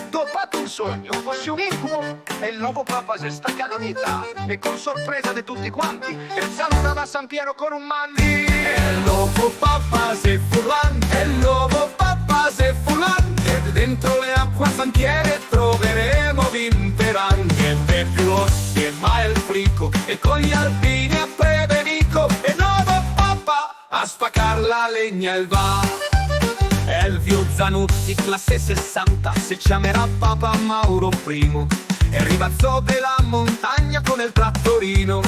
T'ho fatto un sogno, fossi un incubo e il nuovo Papa si è staccato di età e con sorpresa di tutti quanti e salutava a San Piero con un mandi. E il nuovo Papa se fulan, e il nuovo Papa se fulan, e dentro le acque santiere troveremo Vinteran, che per più ossi e mai il frico, e con gli alpini a Prevenico, e il nuovo Papa a spaccar la legna il va. Elvio Zanutti, classe 60, si chiamerà Papa Mauro I, e ribalzò della montagna con il trattorino.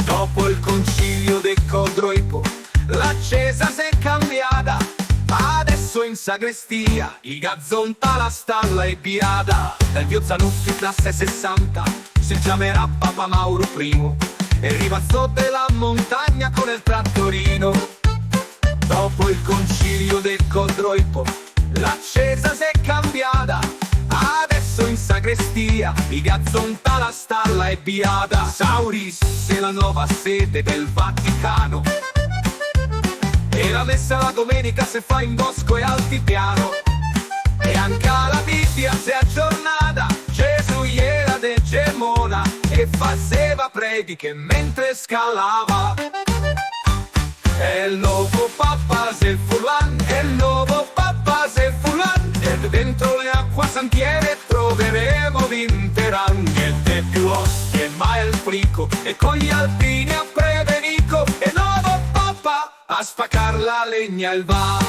Dopo il concilio de Codroipo, la chiesa si è cambiata, adesso in sagrestia, i gazzonta la stalla e biada. Elvio Zanutti, classe 60, si chiamerà Papa Mauro I, e ribalzò della montagna con il trattorino. Dopo il concilio del Codroipo, la chiesa si è cambiata, adesso in sagrestia, i gazzonta la stalla è biada. Sauris è la nuova sede del Vaticano, e la messa la domenica si fa in bosco e altipiano, e anche la Bibbia si è aggiornata. Gesù era de Gemona e faceva prediche mentre scalava. E il nuovo Papa se fulan, e il nuovo Papa se fulan, e dentro le acque santiere troveremo Vinteran, niente più ossi e mai il frico, e con gli alpini a Prevenico, e il nuovo Papa a spaccar la legna il va.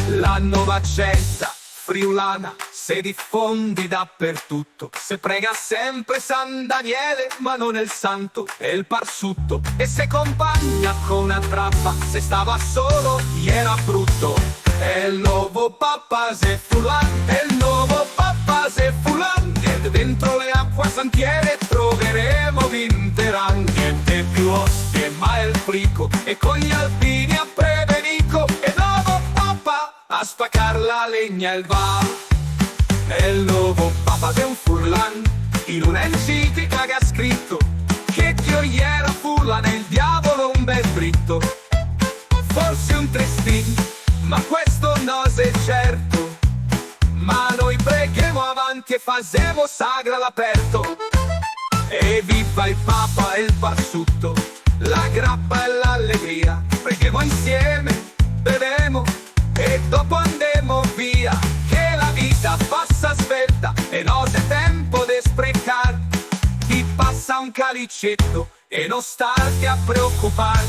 La nuova chiesa friulana si diffondi dappertutto, se prega sempre San Daniele, ma non il santo e il parsutto, e se compagna con una trappa, se stava solo gli era brutto. E il nuovo Papa se fulan, e il nuovo Papa se fulan, e dentro le acque santiere troveremo Vinteran, niente più ossi e mai il frico, e con gli alpini a Prevenico, e il nuovo Papa a spaccar la legna il va. E il nuovo Papa è un furlan, in un'enciclica che ha scritto che Dio era furlan e il diavolo un bel dritto. Forse un tristin, ma questo no è certo, ma noi preghiamo avanti e facciamo sagra all'aperto. E viva il Papa e il parsutto, la grappa e l'allegria, preghiamo insieme, bevemo e dopo andemo via, che la vita passa svelta e non c'è tempo di sprecare. Ti passa un calicetto e non starti a preoccupare.